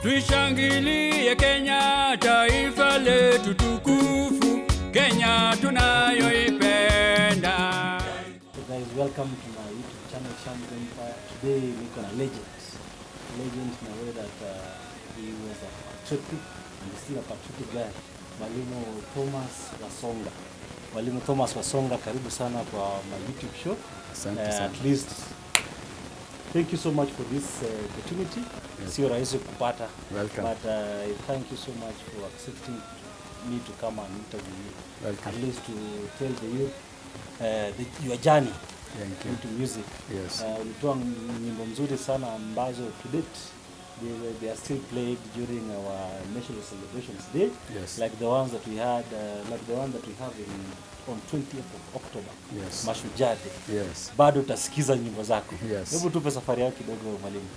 Tuishangilie Kenya, taifa letu tukufu, Kenya tunayoipenda. So guys, welcome to my YouTube channel, Champion Empire. Today we're gonna legend in a way that he was a patriotic and he's still a patriotic guy. Mwalimu Thomas Wasonga. Mwalimu Thomas Wasonga, karibu sana kwa my YouTube show. At least thank you so much for this opportunity. Sio rahisi kupata. Welcome. But thank you so much for accepting me to come and interview you. Welcome. At least to tell the youth your journey into music. Yes. Ulitoa nyimbo nzuri sana ambazo to date they are still played during our national celebrations day. Yes. Like the ones that we had, like the one that we have on 20th of October. Yes. Mashujaa Day. Yes. Bado utasikiza nyimbo zako. Yes. Hebu tupe safari yako kidogo mwalimu.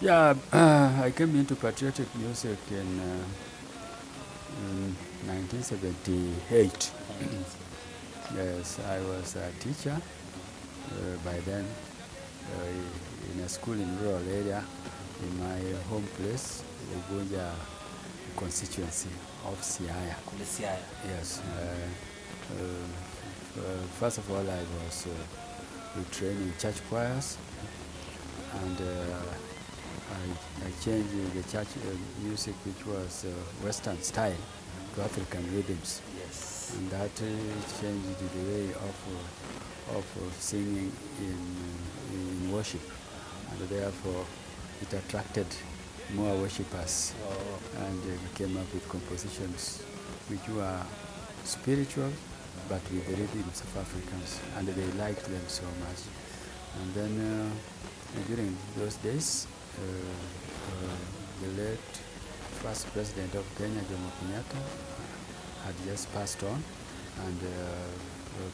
Yeah, I came into patriotic music in 1978. Yes, I was a teacher by then in a school in rural area in my home place, Ugunja constituency of Siaya. Yes. First of all, I was training church choirs, and I changed the church music, which was Western style, to African rhythms. Yes. And that changed the way of singing in worship, and therefore it attracted more worshippers. Oh. And we came up with compositions which were spiritual but with the rhythms of Africans, and they liked them so much. And then during those days, the late first president of Kenya, Jomo Kenyatta, had just passed on, and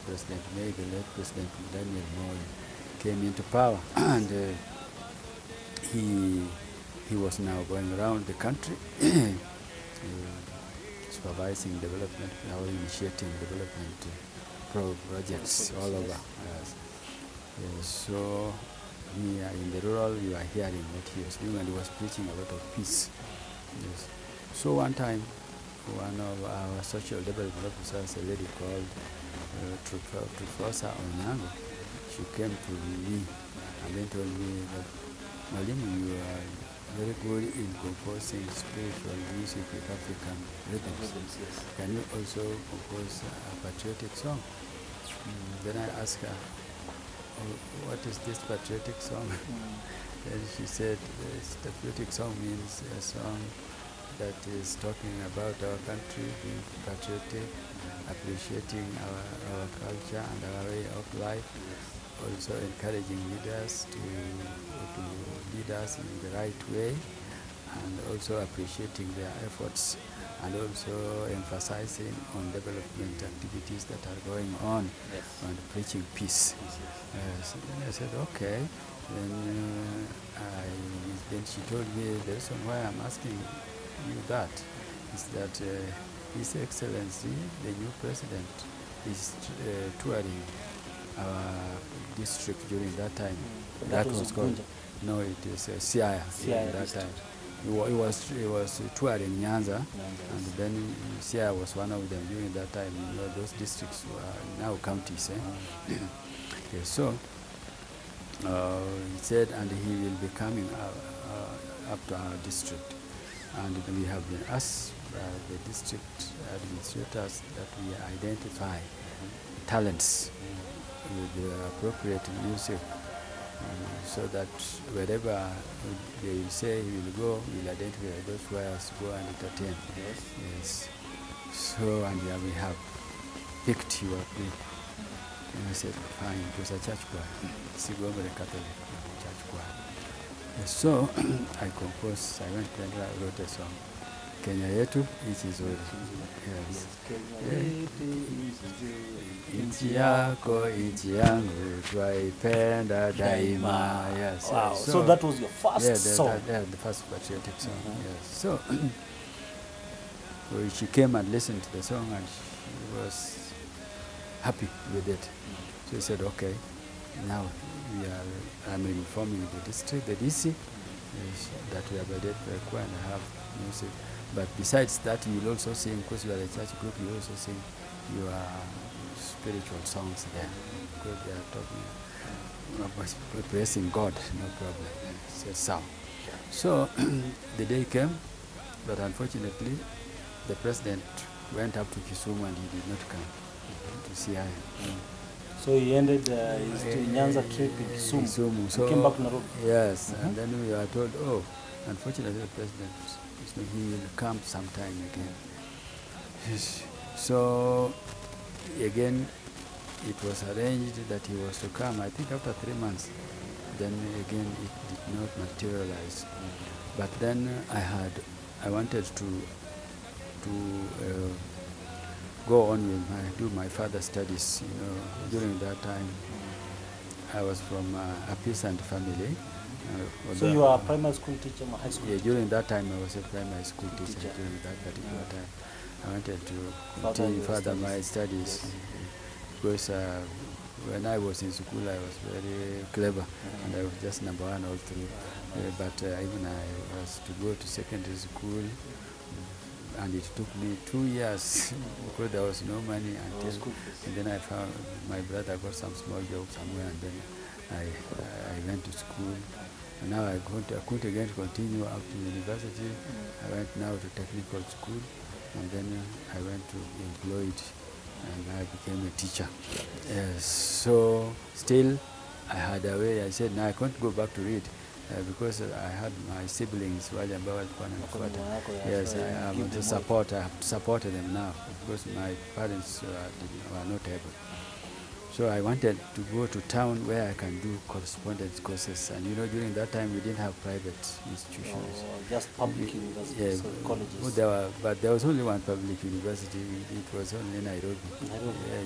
President May, the late President Daniel Moi, came into power, and he was now going around the country supervising development, now initiating development projects all over. Yes. So here in the rural, you are hearing what he was doing, and he was preaching a lot of peace. Yes. So one time, one of our social development officers, a lady called Trufosa Onyango, she came to me and then told me that, Mwalimu, you are very good in composing spiritual music with African rhythms. Yes. Can you also compose a patriotic song? Then I asked her, what is this patriotic song? Then she said, this patriotic song means a song that is talking about our country, being patriotic, appreciating our culture and our way of life, also encouraging leaders to lead us in the right way, and also appreciating their efforts, and also emphasizing on development activities that are going on, Yes. and preaching peace. So then I said, okay. Then she told me the reason why I'm asking you that is that His Excellency, the new president, is touring our district during that time. That was called. Ugunja. No, it is Siaya during that district. time. He was touring Nyanza, and then Siaya was one of them during that time. You know, those districts were now counties. Okay, so he said, and he will be coming up to our district, and we have been asked by the district administrators that we identify talents with the appropriate music, so that wherever they will say he will go, we'll identify those choirs go and entertain. Yes. Yes. So, and yeah, we have picked your group. And I said, fine, it was a church choir. Sigombe Catholic church choir. Yes, so I composed, I went and I wrote a song. Kenya yetu nchi nzuri. Yes. Nchi yako, nchi yangu, twaipenda daima. Yes. Wow. So that was your first song? Yeah, the first patriotic song. Yes. So she came and listened to the song, and she was happy with it. So he said, okay, now I'm informing the district, the DC, that we are by date choir and have music. But besides that, you will also sing, because you are a church group, you also sing your spiritual songs there, because they are talking about praising God, no problem. It's a song. So the day came, but unfortunately, the president went up to Kisumu and he did not come to see her. So he ended his Nyanza trip in Kisumu. So came back to Nairobi. Yes, and then we were told, oh, unfortunately, the president, he will come sometime again. So again, it was arranged that he was to come, I think after 3 months. Then again, it did not materialize. But then I wanted to go on with do my further studies. You know, during that time, I was from a peasant family. So you are a primary school teacher or high school? Yeah, during that time I was a primary school teacher. During that particular time, I wanted to continue further my studies, because when I was in school I was very clever, and I was just number 1 all through. But even I was to go to secondary school, and it took me 2 years because there was no money until, and then I found my brother got some small job somewhere, and then I went to school. And now I couldn't again continue up to university. I went now to technical school, and then I went to employed, and I became a teacher. So still I had a way. I said, no, I can't go back to read. Because I had my siblings, yes, I have to support. I have supported them now because my parents were not able. So I wanted to go to town where I can do correspondence courses, and you know, during that time we didn't have private institutions. Just public universities, colleges. But there was only one public university. It was only Nairobi.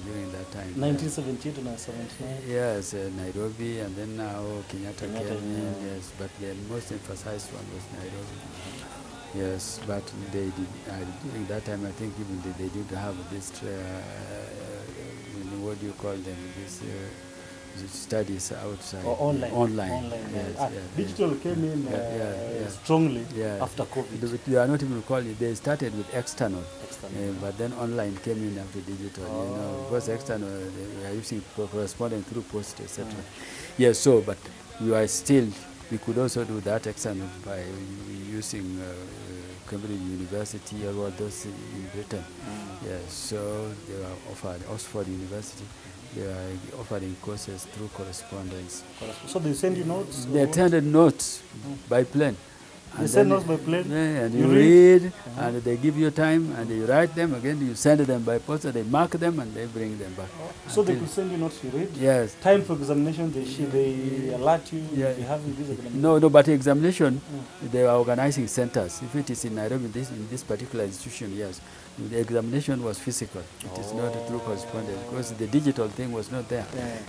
During that time. 1978 to 1979. Yes, Nairobi, and then now Kenyatta came in. Yes, but the most emphasized one was Nairobi. Yes, but they did. During that time, I think even they didn't have this. What do you call them? These studies outside. Online. Yes, digital came in strongly after COVID. They are not even calling it. They started with external. But then online came in after digital. You know, because external they are using correspondence through post, etc. Yes. So, but we could also do that external by using Cambridge University or what those in Britain. Yes, so they were offered, Oxford University, they were offering courses through correspondence. So they send you notes? They attended notes by plane. They send notes by plane? Yeah, and you read, and they give you time, and you write them, again you send them by post, they mark them, and they bring them back. So they could send you notes, you read? Yes. Time for examination, they alert you, you have this examination? No, but examination, they are organizing centers. If it is in Nairobi, in this particular institution, yes. The examination was physical. It is not through correspondence, because the digital thing was not there.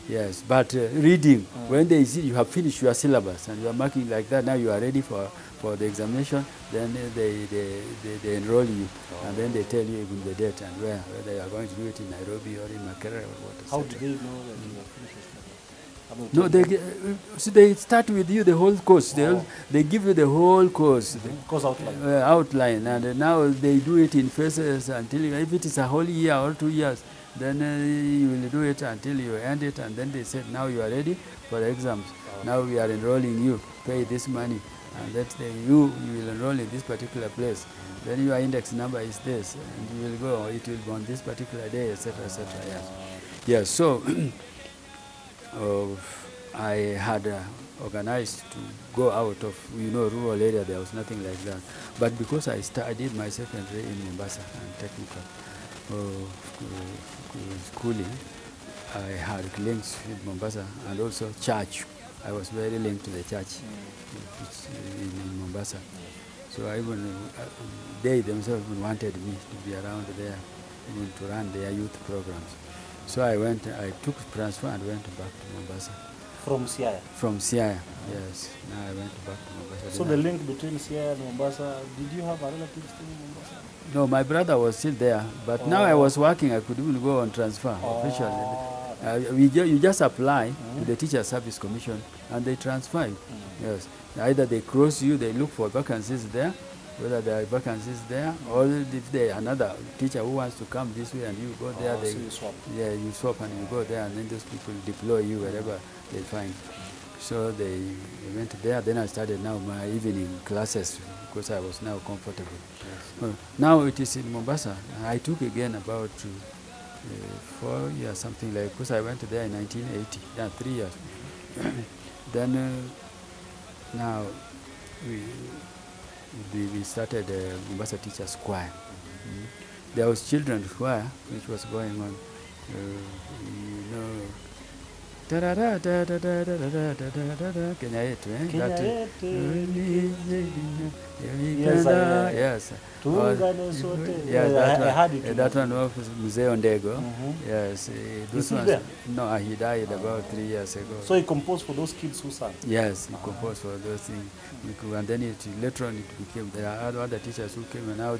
Yes, but reading, when they see you have finished your syllabus and you are marking like that, now you are ready for the examination, then they enroll you, and then they tell you even the date and whether you are going to do it in Nairobi or in Makerere or what. How do they know that you are finished? No, they start with you the whole course. They give you the whole course. Course outline. Outline, and now they do it in phases until if it is a whole year or 2 years, then you will do it until you end it, and then they said now you are ready for the exams. Now we are enrolling you. Pay this money, and that you will enroll in this particular place. Then your index number is this, and you will go. It will be on this particular day, etc., etc. Yes. So. I had organized to go out of, rural area. There was nothing like that. But because I did my secondary in Mombasa and technical schooling, I had links with Mombasa and also church. I was very linked to the church in Mombasa. So they themselves wanted me to be around there, even to run their youth programs. So I took transfer and went back to Mombasa. From Siaya? From Siaya, yes. Now I went back to Mombasa. So the link between Siaya and Mombasa, did you have a relative still in Mombasa? No, my brother was still there. But now I was working, I could even go on transfer officially. You just apply to the Teacher Service Commission and they transfer you. Yes. Either they cross you, they look for vacancies there, whether there are vacancies there, or if there another teacher who wants to come this way and you go there, So you swap. yeah, you swap and you go there, and then those people deploy you wherever they find. So they went there. Then I started now my evening classes because I was now comfortable. Yes. Now it is in Mombasa. I took again about 4 years, something like, because I went there in 1980. Yeah, 3 years. Then now we started Mombasa Teachers Choir. There was children's choir which was going on. You know, Kenya yetu, yes. That one was Mzee Ondego. Yes. This one. No, he died about 3 years ago. So he composed for those kids who sang? Yes, he composed for those things. And then later on it became, there are other teachers who came, and now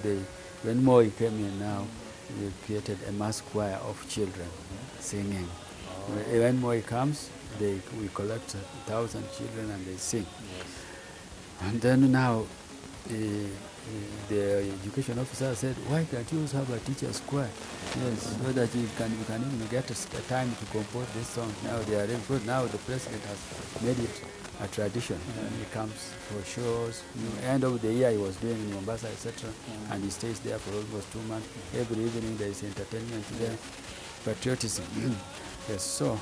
when Moi came in now, they created a mass choir of children singing. When Moi comes, we collect 1,000 children and they sing. Yes. And then now, the education officer said, why can't you have a teacher's choir? Yes, so that you can even get a time to compose this song. Now they are ready, because now the president has made it a tradition. He comes for shows. End of the year he was doing in Mombasa, etc. And he stays there for almost 2 months. Every evening there is entertainment there. Patriotism. Yes, so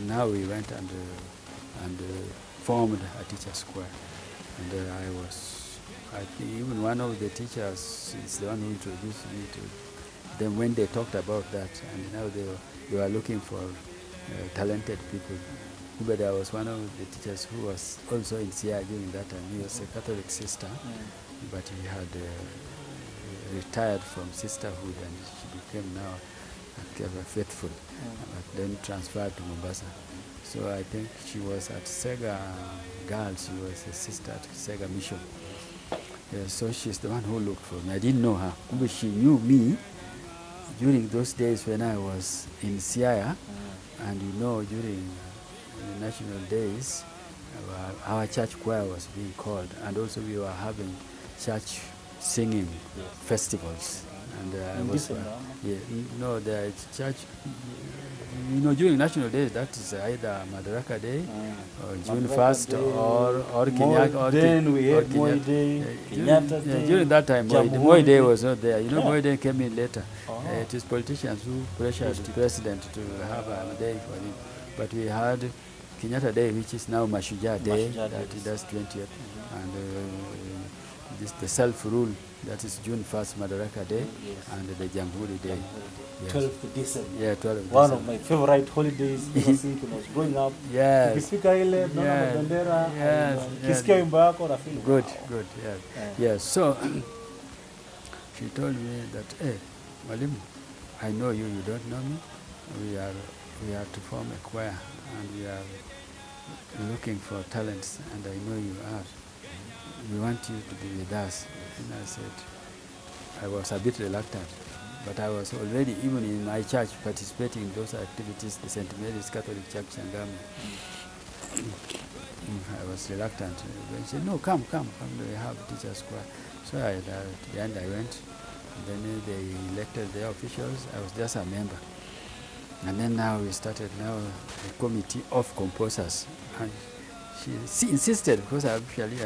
now we went and formed a teacher's choir. And I think even one of the teachers is the one who introduced me to them when they talked about that. And now they were looking for talented people. But there was one of the teachers who was also in CI during that time. He was a Catholic sister, but he had retired from sisterhood and she became now faithful, but then transferred to Mombasa. So I think she was at Sega Girls. She was a sister at Sega Mission. Yeah, so she's the one who looked for me. I didn't know her, but she knew me during those days when I was in Siaya, and you know, during the national days, our church choir was being called, and also we were having church singing festivals. And there is church. You know, during national days, that is either Madaraka Day or June 1st or Kenyan. Then we had Moi Day, Kenyatta Day. During that time, Moi Day was not there. You know, Moi Day came in later. It is politicians who pressured the president to have a day for him. But we had Kenyatta Day, which is now Mashujaa Day, that's 20th. And the self-rule, that is June 1st, Madaraka Day, and the Jamhuri Day. Yes. 12th December. Yeah, 12th One December. of my favorite holidays ever since when I was growing up. Yes. Ukifika ile naona bendera, kisikia wimbo yako na feel. Good, yes. Yes, so she told me that, hey, Mwalimu, I know you don't know me. We are to form a choir, and we are looking for talents, and I know you are. We want you to be with us. And I said, I was a bit reluctant, but I was already, even in my church, participating in those activities, the St. Mary's Catholic Church, Shangam. I was reluctant. They said, no, come, we have teachers' choir. So at the end I went, and then they elected their officials. I was just a member. And then now we started a committee of composers. And she insisted, because I usually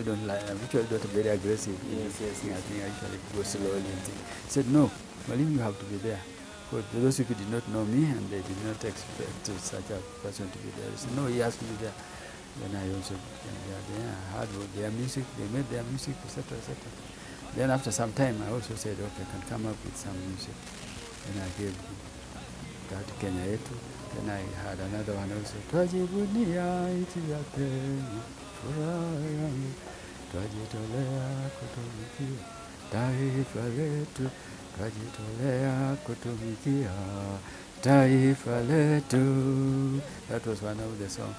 don't like, I'm usually not very aggressive. Yes. I think I usually go slowly and things. Said, no, Mwalimu, you have to be there. Because those people did not know me, and they did not expect such a person to be there. They said, no, he has to be there. Then I also became there. I heard their music, they made their music, etc., etc. Then after some time, I also said, okay, I can come up with some music. Then I gave that Kenya yetu. Then I had another one also. Twajivunia nchi ya Kenya, furaha yangu, twajitolea kutumikia taifa letu, twajitolea kutumikia taifa letu. That was one of the songs.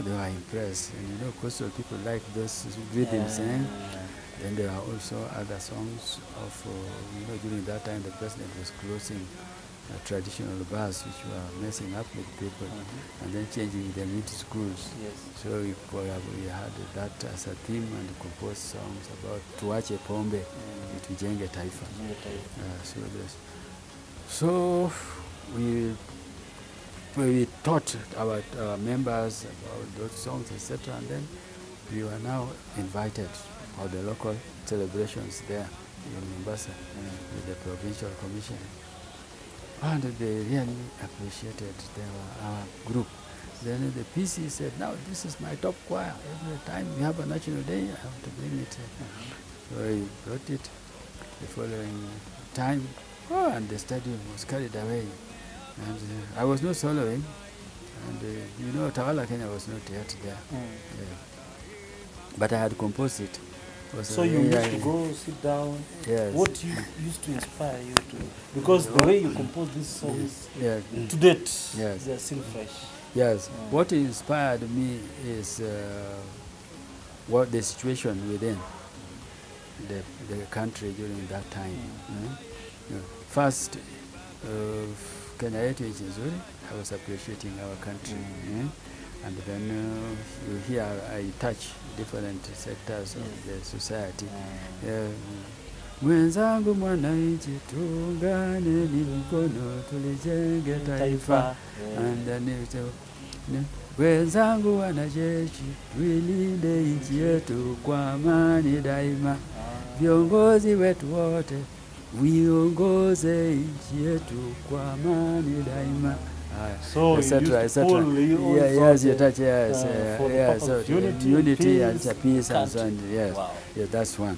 They were impressed, and you know, coastal people like those rhythms. Then there are also other songs of, during that time the president was closing traditional bars which were messing up with people, and then changing them into schools. Yes. So we had that as a theme and composed songs about tuache pombe, tujenge taifa. So we taught our members about those songs, etc. And then we were now invited for the local celebrations there in Mombasa with the provincial commission. And they really appreciated our group. Then the PC said, now this is my top choir. Every time we have a national day, I have to bring it. So I brought it the following time, and the stadium was carried away. And I was not soloing, and Tawala Kenya was not yet there. But I had composed it. So you used to go sit down. Yes. What used to inspire you to? Because the way you compose these songs, to date, they're still fresh. Yes. What inspired me is what the situation within the country during that time. First, Kenya yetu nchi nzuri. I was appreciating our country. And then here I touch different sectors of the society. Mwenzangu mwananchi tuungane ni mkono tulijenge taifa. And then wenzangu wanajeshi tuilinde nchi yetu kwa amani daima. Viongozi wetu wote viongoze nchi yetu kwa amani daima. So etc. yes, you touch, so unity and peace and so on. Yes, wow. Yeah, that's one.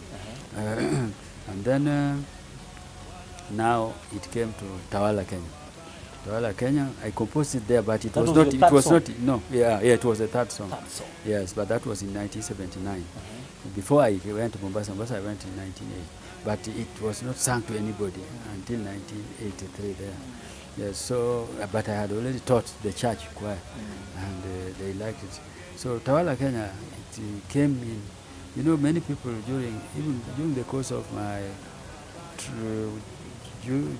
And then now it came to Tawala Kenya. Tawala Kenya, I composed it there, but it was not. It was not. No, it was the third song. Yes, but that was in 1979. Before I went to Mombasa, I went in 1980. But it was not sung to anybody until 1983 there. Yes, so, but I had already taught the church choir, and they liked it. So Tawala Kenya, it came in, many people even during the course of my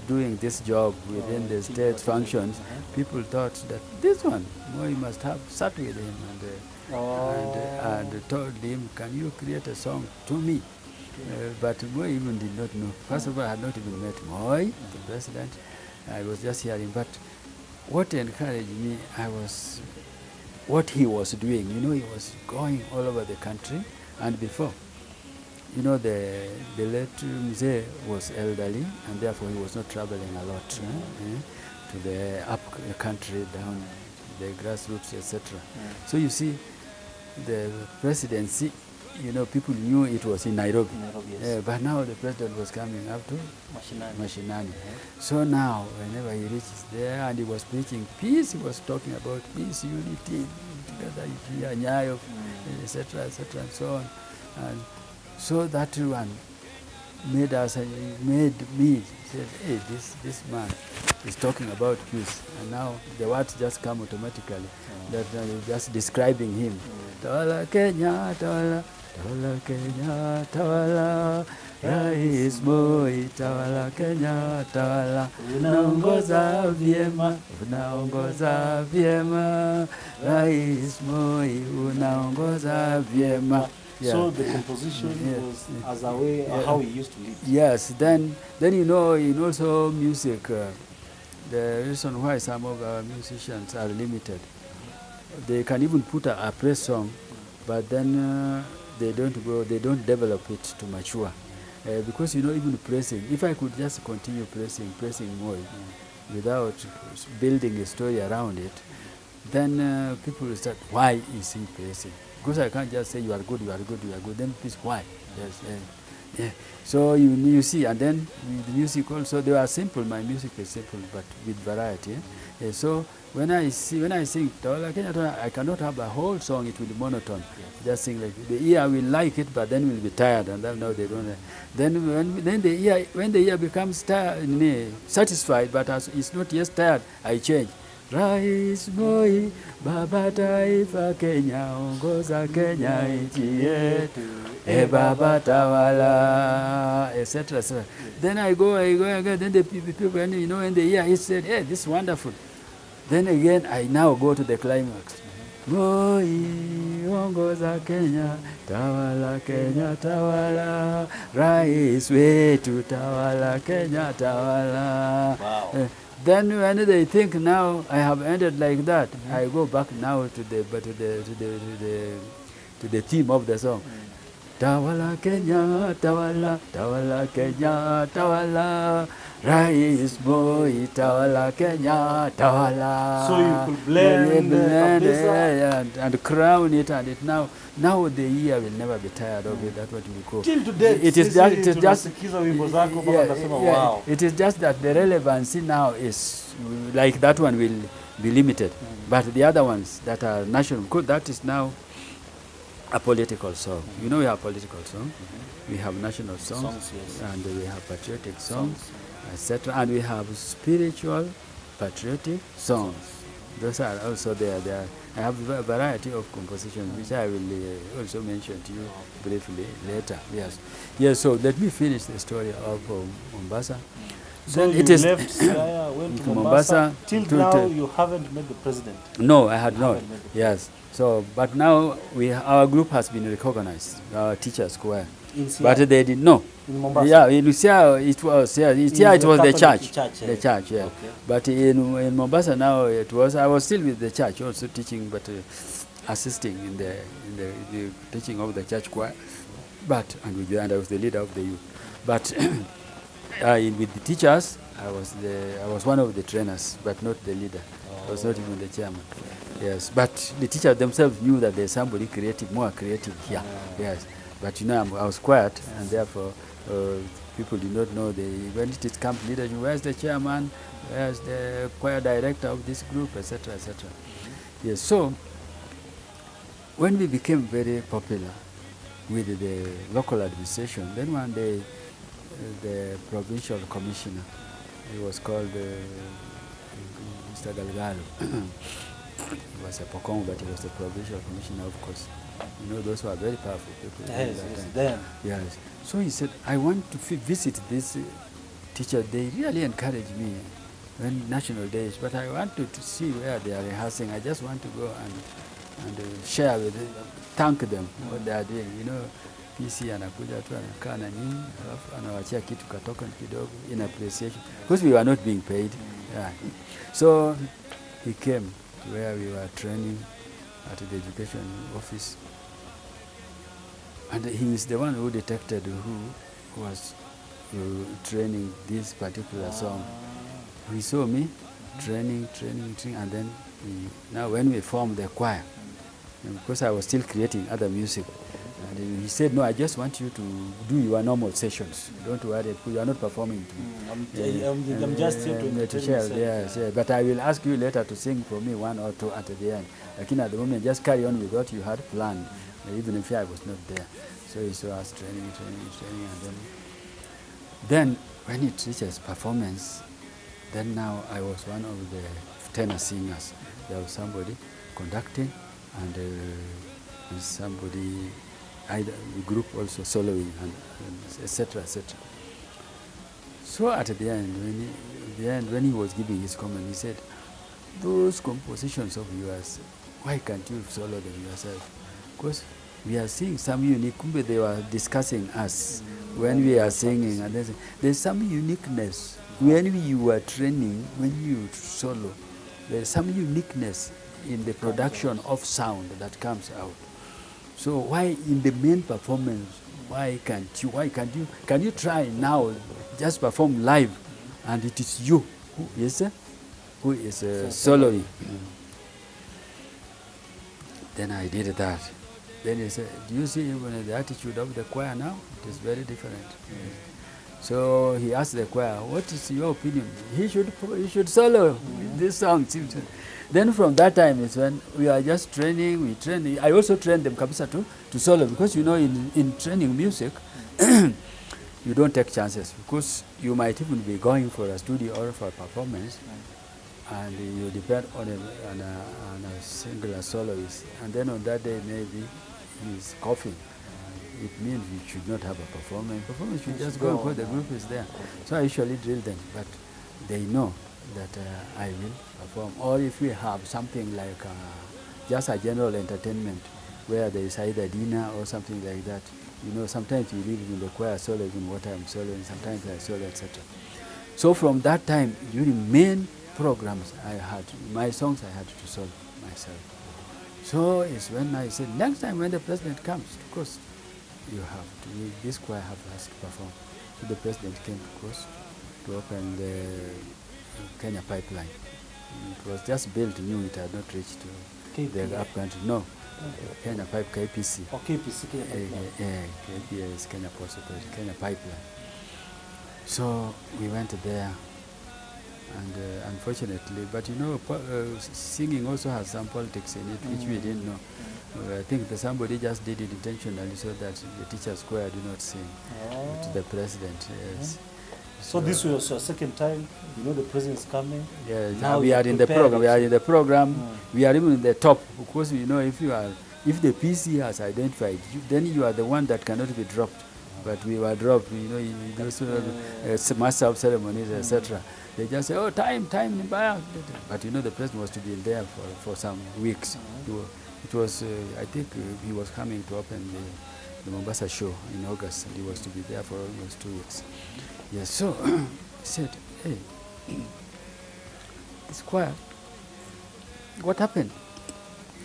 doing this job within the state functions, people thought that this one, you must have sat with him and told him, can you create a song to me? But Moi even did not know. First of all, I had not even met Moi, the president. I was just hearing, but what encouraged me, what he was doing. He was going all over the country, and before, the late Mzee was elderly, and therefore he was not traveling a lot to the up country, down the grassroots, etc. So you see, the presidency, people knew it was in Nairobi. Yes. But now the president was coming up to Mashinani. So now, whenever he reaches there and he was preaching peace, he was talking about peace, unity, together, Nyayo, etc., and so on. And so that one made me say, hey, this man is talking about peace. And now the words just come automatically, that just describing him. Tawala Kenya, Tawala. Tawala Kenya, Tawala, Rais Moi, Tawala Kenya, Tawala, unaongoza vyema, Rais Moi, unaongoza vyema. So the composition was as a way how he used to live. Yes, then in also music, the reason why some of our musicians are limited, they can even put a praise song, but then they don't develop it to mature. Because even praising, if I could just continue praising more without building a story around it, then people will start, why is he praising? Because I can't just say you are good, then please why? Yes, So you see, and then with the music also, they are simple, my music is simple, but with variety. So when I sing Tawala Kenya, I cannot have a whole song, it will be monotone. Just sing like, the ear will like it, but then will be tired, and then now they don't. Then when the ear becomes tired, satisfied, but as it's not yet tired, I change. Rais Moi, baba taifa Kenya, ongoza Kenya nchi yetu, baba tawala, etc. etc. Then I go again, then the people, and you know, in the year he said, hey, this is wonderful. Then again, I now go to the climax. Moi, ongoza Kenya, tawala Kenya, tawala, rais wetu, tawala Kenya, tawala. Wow. Then when they think now I have ended like that, I go back now to the theme of the song. Tawala Kenya, tawala, tawala Kenya, tawala, Rais Moi, tawala Kenya, tawala. So you could blend and crown it, and it now the year will never be tired of it. That's what we call. Till today, it is just wow. It is just that the relevancy now is like that one will be limited, but the other ones that are national, that is now a political song. You know, we have political song, we have national songs, yes. and we have patriotic songs, etc. And we have spiritual patriotic songs. Those are also there. I have a variety of compositions, which I will also mention to you briefly later. Yes. So let me finish the story of Mombasa. So then you it is left Siaya, went to Mombasa. Till now, you haven't met the president. No, I had not. Yes. So, but now our group has been recognized. Our teachers were, but they did no. In Mombasa. Yeah, in Lucia it was. Yeah, it was the church. The church. Yeah. Okay. But in Mombasa now it was. I was still with the church, also teaching, but assisting in the teaching of the church choir. But and I was the leader of the youth. But with the teachers, I was one of the trainers, but not the leader. I was not even the chairman. Yes, but the teachers themselves knew that there's somebody more creative here. Yes, but you know, I was quiet, and therefore people did not know. When it comes to leadership, where's the chairman? Where's the choir director of this group, etc., etc. Yes, so when we became very popular with the local administration, then one day the provincial commissioner, he was called Mr. Galgalo. He was a Pokong, but he was the provincial commissioner, of course. You know, those were very powerful people. Yes. So he said, I want to visit this teacher. They really encouraged me when national days, but I wanted to see where they are rehearsing. I just want to go and share with them, thank them what they are doing. You know, PC anakuja tu anakaa na nini, alafu anawachia kitu katoka kidogo in appreciation, because we were not being paid. Yeah. So he came to where we were training at the education office, and he is the one who detected who was training this particular song. He saw me training, and then now when we formed the choir, because I was still creating other music, and he said, no, I just want you to do your normal sessions. Don't worry, you are not performing. I'm just here to share. Yes, but I will ask you later to sing for me one or two at the end. Like at the moment, just carry on with what you had planned, even if I was not there. So he saw us training, and then when it reaches performance, then now I was one of the tenor singers. There was somebody conducting and somebody, the group also soloing, and etc. etc. So at the end, when he was giving his comment, he said, those compositions of yours, why can't you solo them yourself? Because we are seeing some unique, they were discussing us when we are singing, and there's some uniqueness. When you were training, when you solo, there's some uniqueness in the production of sound that comes out. So why in the main performance, can you try now, just perform live, and it is you who is soloing. Then I did that. Then he said, do you see even the attitude of the choir now? It is very different. So he asked the choir, what is your opinion? He should solo this song. Then from that time is when we are just training, I also trained them kabisa to solo, because you know in training music, you don't take chances, because you might even be going for a studio or for a performance, and you depend on a singular soloist, and then on that day maybe he's coughing. It means you should not have a performance. Performance should just go because the group is there. So I usually drill them, but they know that I will perform. Or if we have something like just a general entertainment where there is either dinner or something like that, you know, sometimes you leave in the choir solo, even what I'm soloing, sometimes I solo, etc. So from that time, during main programs, my songs I had to solo myself. So it's when I said, next time when the president comes, of course, you have to, this choir has to perform. So the president came to course to open the Kenya pipeline. It was just built new, it had not reached to the up country. No, Kenya Pipe, KPC. Oh, KPC, Kenya Pipeline. KPS, Kenya Post Authority, Kenya Pipeline. So we went there, and unfortunately, but you know, singing also has some politics in it, which we didn't know. I think that somebody just did it intentionally so that the teacher's choir do not sing to the president. Yes. So this was your second time, you know the president's coming. Yeah, now we are in the program. We are in the program. We are even in the top because you know if the PC has identified you, then you are the one that cannot be dropped. But we were dropped. You know, those master of ceremonies, etc. They just say, "Oh, time, but you know the president was to be in there for some weeks. It was, I think, he was coming to open the Mombasa show in August, and he was to be there for almost 2 weeks. Yes, so he said, "Hey, this choir, what happened?"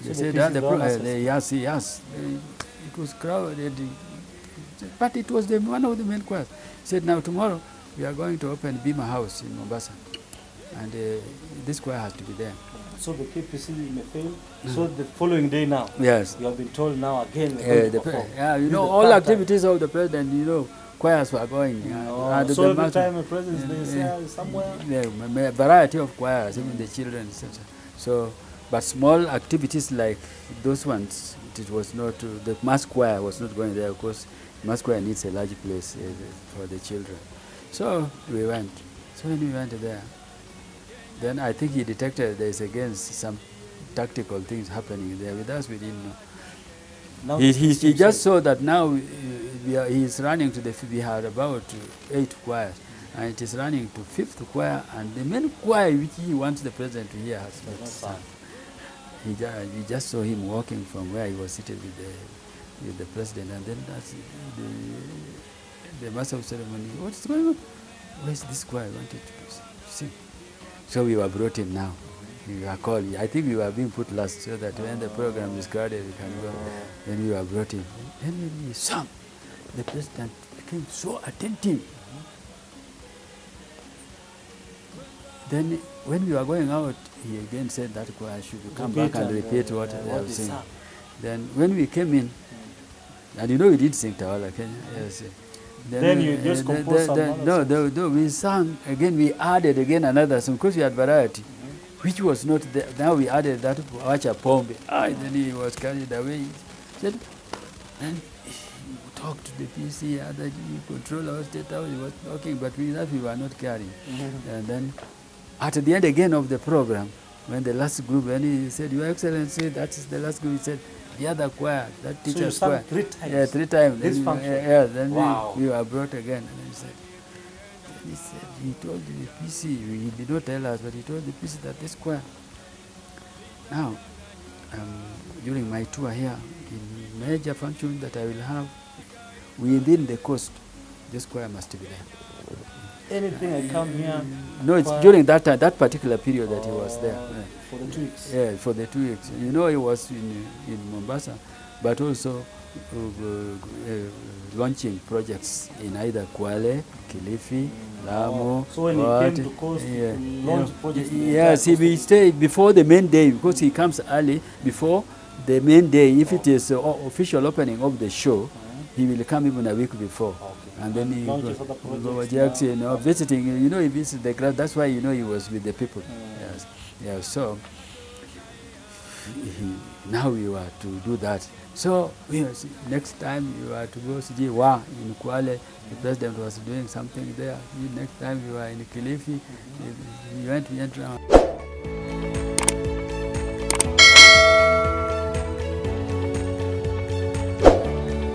They said that yes, it was crowded, but it was one of the main choirs. He said, "Now tomorrow we are going to open Bima House in Mombasa, and this choir has to be there." So the KPC may fail. So the following day now, yes, you have been told now again. You know, all activities of the president, you know, choirs were going. So every time a president is there somewhere. Yeah, a variety of choirs, even the children, etc. So, but small activities like those ones, it was not. The mass choir was not going there because mass choir needs a large place for the children. So we went. So when we went there, then I think he detected there is again some tactical things happening there. With us, we didn't know. Now he just saw that now he is running to we had about 8 choirs, and it is running to 5th choir, and the main choir which he wants the president to hear has not sung. We just saw him walking from where he was seated with the president, and then that's the master of ceremony. What's going on? Where's this choir? I wanted to sing. So we were brought in now. We were called. I think we were being put last so that when the program is crowded, we can go. Then we were brought in. Then when we sang, the president became so attentive. Then when we were going out, he again said that I should come back and repeat what I was saying. Then when we came in, and you know we did sing Tawala Kenya. Yes. Then you just composed some No, we sang again. We added again another song because we had variety, which was not there. Now we added that Wacha Pombe. Then he was carried away. He said, and he talked to the PC, other control our state house. He was talking, but we were not carrying. And then at the end again of the program, when the last group, when he said, "Your Excellency, that is the last group," he said, "The other choir, that teacher's choir." 3 times? Yeah, 3 times. This function? Then wow. we were brought again. And he told the PC, he did not tell us, but he told the PC that this choir, now, during my tour here, in major function that I will have, within the coast, this choir must be there. Anything I come here? No, it's during that time, that particular period that he was there. For the 2 weeks? Yeah, for the 2 weeks. You know, he was in Mombasa, but also launching projects in either Kwale, Kilifi, Lamu. So when he came to coast, he launched projects? Yes, he will stay before the main day because he comes early before the main day. If it is official opening of the show, he will come even a week before. And then he goes visiting, you know, he visits the class. That's why, you know, he was with the people. Yes. Yeah, so now we were to do that. So next time we were to go to Wa in Kwale. The president was doing something there. Next time we were in Kilifi. We went around.